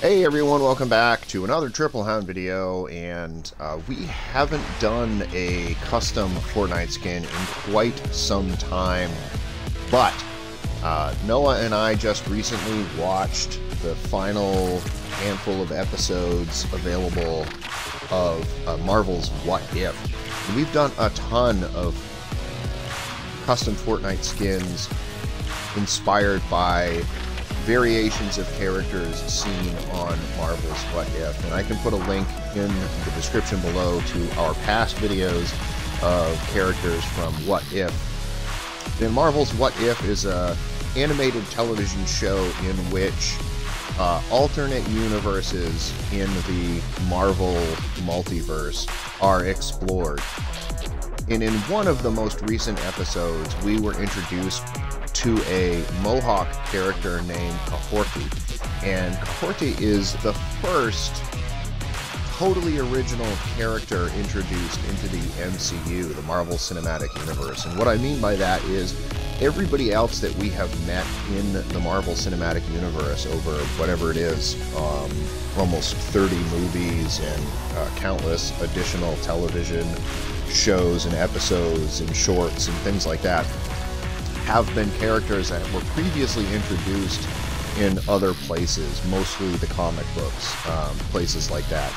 Hey everyone, welcome back to another Triple Hound video, and we haven't done a custom Fortnite skin in quite some time, but Noah and I just recently watched the final handful of episodes available of Marvel's What If. And we've done a ton of custom Fortnite skins inspired by variations of characters seen on Marvel's What If, and I can put a link in the description below to our past videos of characters from What If. And Marvel's What If is a animated television show in which alternate universes in the Marvel multiverse are explored. And in one of the most recent episodes, we were introduced to a Mohawk character named Kahhori. And Kahhori is the first totally original character introduced into the MCU, the Marvel Cinematic Universe. And what I mean by that is everybody else that we have met in the Marvel Cinematic Universe over whatever it is, almost 30 movies and countless additional television shows and episodes and shorts and things like that, have been characters that were previously introduced in other places, mostly the comic books, places like that.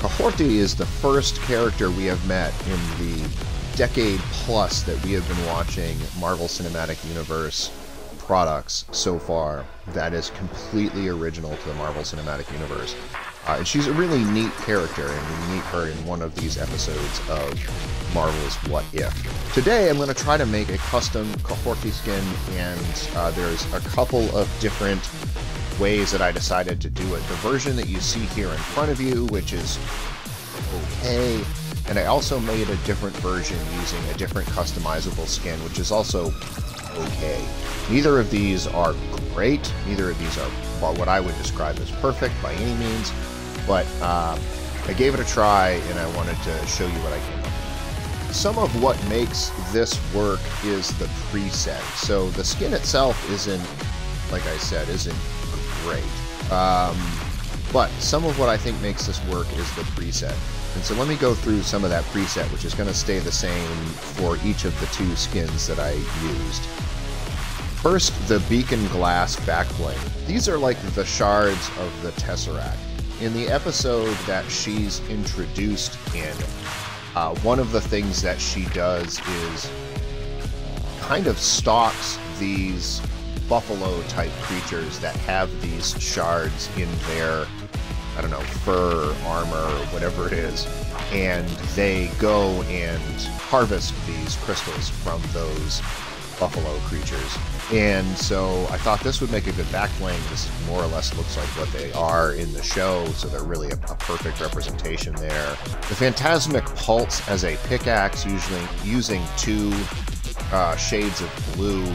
Kahhori is the first character we have met in the decade plus that we have been watching Marvel Cinematic Universe products so far that is completely original to the Marvel Cinematic Universe. And she's a really neat character, and we meet her in one of these episodes of Marvel's What If. Today I'm going to try to make a custom Kahhori skin, and there's a couple of different ways that I decided to do it. The version that you see here in front of you, which is okay, and I also made a different version using a different customizable skin, which is also okay. Neither of these are great, neither of these are what I would describe as perfect by any means, but I gave it a try and I wanted to show you what I came up with. Some of what makes this work is the preset. So the skin itself isn't, like I said, isn't great. But some of what I think makes this work is the preset. And so let me go through some of that preset, which is going to stay the same for each of the two skins that I used. First, the beacon glass backbling. These are like the shards of the Tesseract. In the episode that she's introduced in, one of the things that she does is kind of stalks these buffalo-type creatures that have these shards in their, I don't know, fur, armor, whatever it is, and they go and harvest these crystals from those buffalo creatures. And so I thought this would make a good backbling. This more or less looks like what they are in the show, so they're really a perfect representation there. The Phantasmic Pulse as a pickaxe, usually using two shades of blue,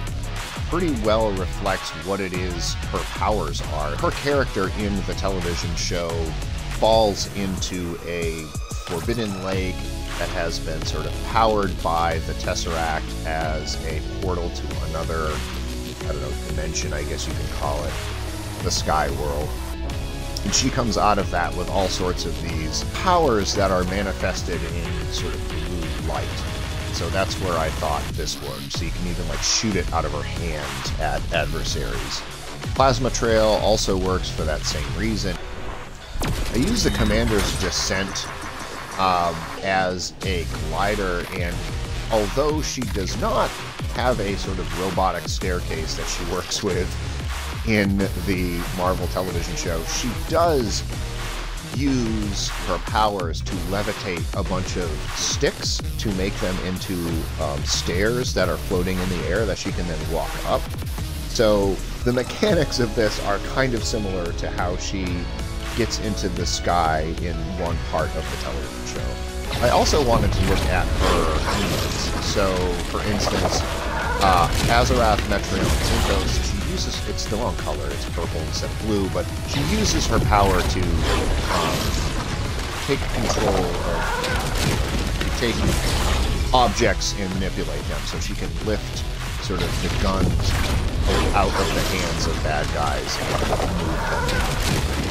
pretty well reflects what it is her powers are. Her character in the television show falls into a forbidden lake that has been sort of powered by the Tesseract as a portal to another, I don't know, dimension, I guess you can call it, the Sky World. And she comes out of that with all sorts of these powers that are manifested in sort of blue light. So that's where I thought this worked. So you can even like shoot it out of her hand at adversaries. Plasma Trail also works for that same reason. I use the Commander's Descent as a glider, and although she does not have a sort of robotic staircase that she works with in the Marvel television show, she does use her powers to levitate a bunch of sticks to make them into stairs that are floating in the air that she can then walk up. So the mechanics of this are kind of similar to how she gets into the sky in one part of the television show. I also wanted to look at her units. So, for instance, Azarath, Metrion, Zinthos, she uses, it's the wrong color, it's purple instead of blue, but she uses her power to take control of taking objects and manipulate them. So she can lift sort of the guns out of the hands of bad guys and move them.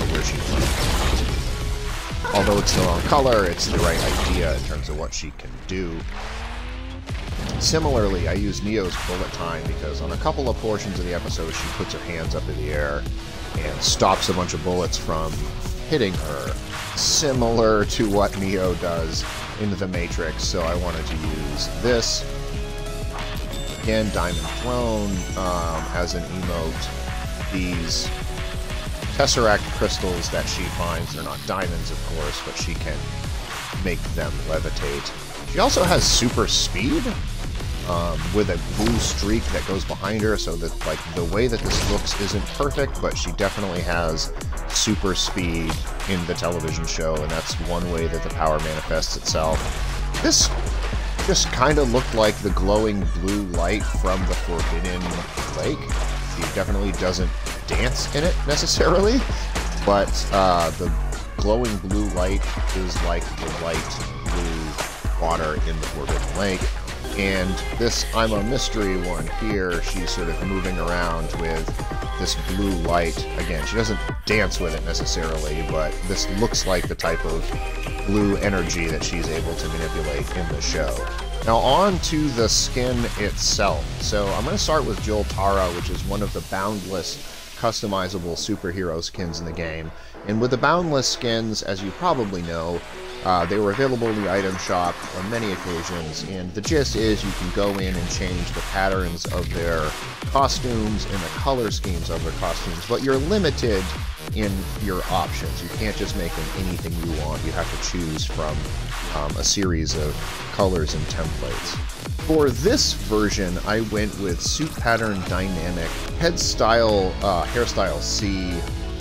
although it's the wrong color, it's the right idea in terms of what she can do. Similarly, I use Neo's bullet time because on a couple of portions of the episode, she puts her hands up in the air and stops a bunch of bullets from hitting her, similar to what Neo does in The Matrix, so I wanted to use this. Again, Diamond Throne as an emote. These Tesseract crystals that she finds, they're not diamonds, of course, but she can make them levitate. She also has super speed with a blue streak that goes behind her, so that like the way that this looks isn't perfect, but she definitely has super speed in the television show, and that's one way that the power manifests itself. This just kind of looked like the glowing blue light from the Forbidden Lake. She definitely doesn't dance in it necessarily, but the glowing blue light is like the light blue water in the Forbidden Lake. And this I'm a Mystery one here, she's sort of moving around with this blue light. Again, she doesn't dance with it necessarily, but this looks like the type of blue energy that she's able to manipulate in the show. Now on to the skin itself. So I'm going to start with Joel Tara, which is one of the boundless customizable superhero skins in the game. And with the boundless skins, as you probably know, they were available in the item shop on many occasions, and the gist is you can go in and change the patterns of their costumes and the color schemes of their costumes, but you're limited in your options. You can't just make them anything you want. You have to choose from a series of colors and templates. For this version, I went with Suit Pattern Dynamic, Head Style, Hairstyle C,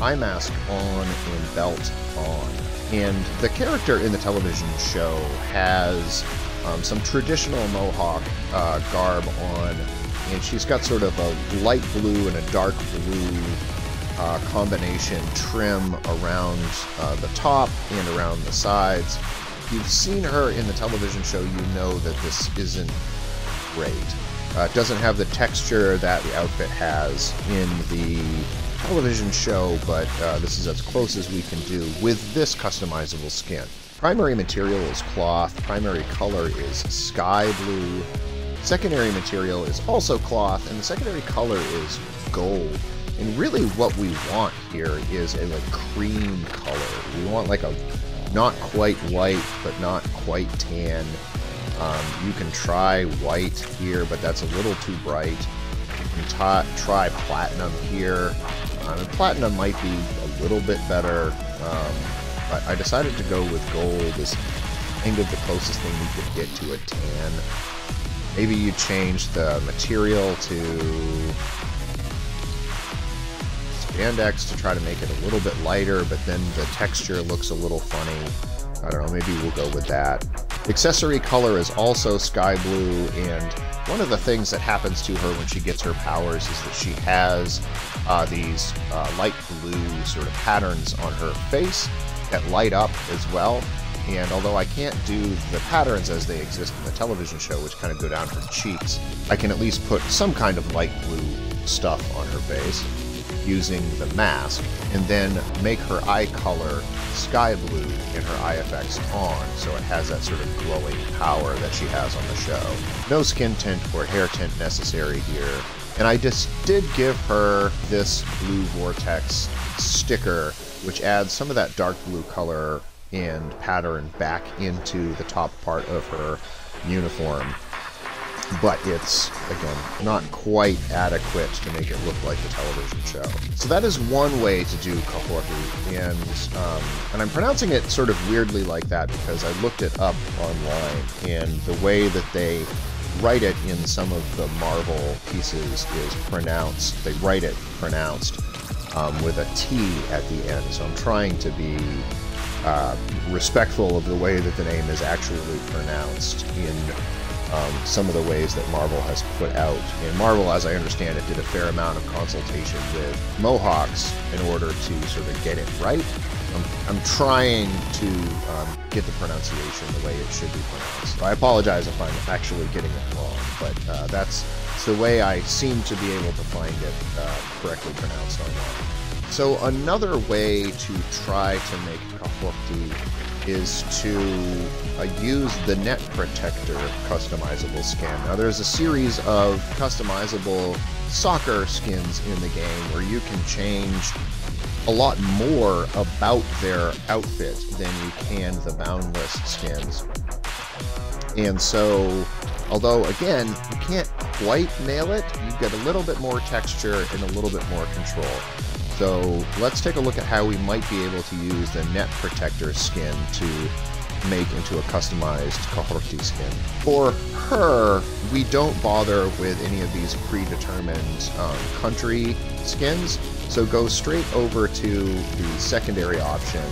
Eye Mask on, and Belt on. And the character in the television show has some traditional Mohawk garb on, and she's got sort of a light blue and a dark blue combination trim around the top and around the sides. If you've seen her in the television show, you know that this isn't great. It doesn't have the texture that the outfit has in the television show, but this is as close as we can do with this customizable skin. Primary material is cloth, primary color is sky blue, secondary material is also cloth, and the secondary color is gold. And really what we want here is a like cream color. We want like a not quite white, but not quite tan. You can try white here, but that's a little too bright. You can try platinum here. And platinum might be a little bit better, but I decided to go with gold as kind of the closest thing we could get to a tan. Maybe you change the material to spandex to try to make it a little bit lighter, but then the texture looks a little funny. I don't know, maybe we'll go with that. Accessory color is also sky blue, and one of the things that happens to her when she gets her powers is that she has these light blue sort of patterns on her face that light up as well. And although I can't do the patterns as they exist in the television show, which kind of go down her cheeks, I can at least put some kind of light blue stuff on her face using the mask, and then make her eye color sky blue and her eye effects on, so it has that sort of glowing power that she has on the show. No skin tint or hair tint necessary here. And I just did give her this blue vortex sticker, which adds some of that dark blue color and pattern back into the top part of her uniform. But it's, again, not quite adequate to make it look like the television show. So that is one way to do Kahhori, and I'm pronouncing it sort of weirdly like that because I looked it up online, and the way that they write it in some of the Marvel pieces is pronounced, they write it pronounced with a T at the end, so I'm trying to be respectful of the way that the name is actually pronounced in some of the ways that Marvel has put out. And Marvel, as I understand it, did a fair amount of consultation with Mohawks in order to sort of get it right. I'm trying to get the pronunciation the way it should be pronounced. So I apologize if I'm actually getting it wrong, but that's the way I seem to be able to find it correctly pronounced online. So another way to try to make Kahhori is to use the Net Protector customizable skin. Now there's a series of customizable soccer skins in the game where you can change a lot more about their outfit than you can the Boundless skins. And so, although again, you can't quite nail it, you get a little bit more texture and a little bit more control. So let's take a look at how we might be able to use the Net Protector skin to make into a customized Kahhori skin. For her, we don't bother with any of these predetermined country skins, so go straight over to the secondary option,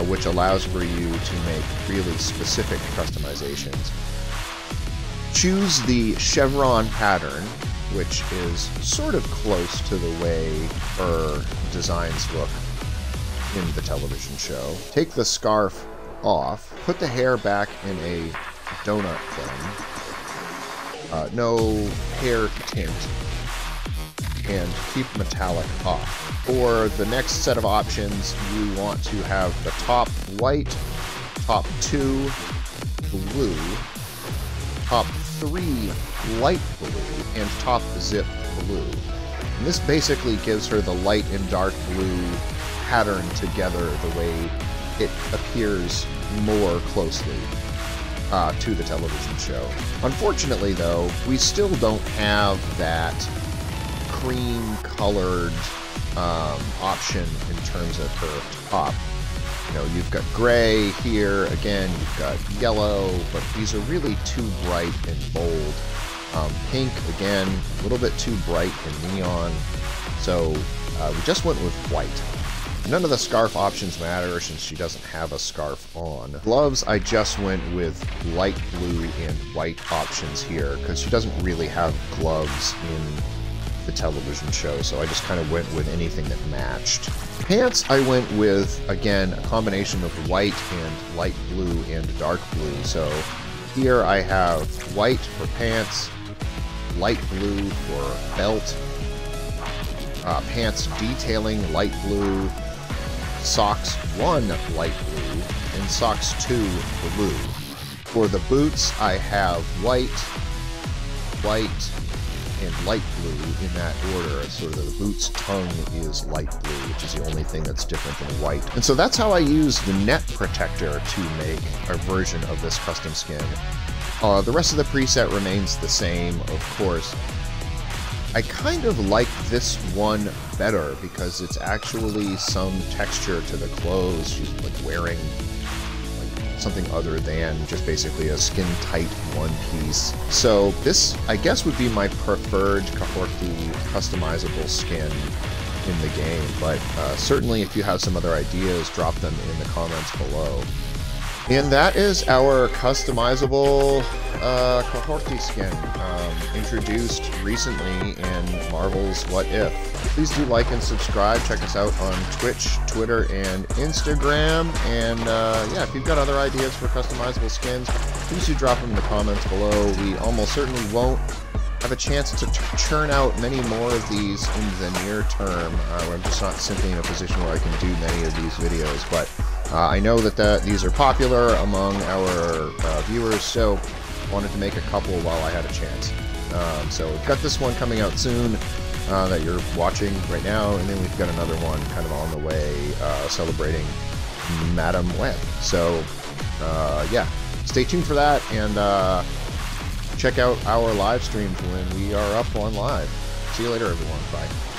which allows for you to make really specific customizations. Choose the chevron pattern, which is sort of close to the way her designs look in the television show. Take the scarf off, put the hair back in a donut thing, no hair tint, and keep metallic off. For the next set of options, you want to have the top white, top 2 blue, top 3 light blue, and top zip blue. And this basically gives her the light and dark blue pattern together the way it appears more closely to the television show. Unfortunately, though, we still don't have that cream-colored option in terms of her top. You know, you've got gray here, again, you've got yellow, but these are really too bright and bold. Pink, again, a little bit too bright and neon, so we just went with white. None of the scarf options matter since she doesn't have a scarf on. Gloves, I just went with light blue and white options here because she doesn't really have gloves in the television show, so I just kind of went with anything that matched. Pants, I went with, again, a combination of white and light blue and dark blue. So here I have white for pants, light blue for belt, pants detailing light blue, socks 1 light blue, and socks 2 blue. For the boots, I have white, white, and light blue in that order. Sort of the boot's tongue is light blue, which is the only thing that's different than white. And so that's how I use the Net Protector to make a version of this custom skin. The rest of the preset remains the same, of course. I kind of like this one better because it's actually some texture to the clothes. She's like wearing something other than just basically a skin-tight one piece. So this, I guess, would be my preferred Kahhori customizable skin in the game, but certainly if you have some other ideas, drop them in the comments below. And that is our customizable Kahhori skin, introduced recently in Marvel's What If. Please do like and subscribe. Check us out on Twitch, Twitter, and Instagram. And yeah, if you've got other ideas for customizable skins, please do drop them in the comments below. We almost certainly won't have a chance to churn out many more of these in the near term. I'm just not simply in a position where I can do many of these videos, but I know that these are popular among our viewers, so wanted to make a couple while I had a chance. So we've got this one coming out soon that you're watching right now, and then we've got another one kind of on the way celebrating Madam Web. So yeah, stay tuned for that, and check out our live streams when we are up on live. See you later, everyone. Bye.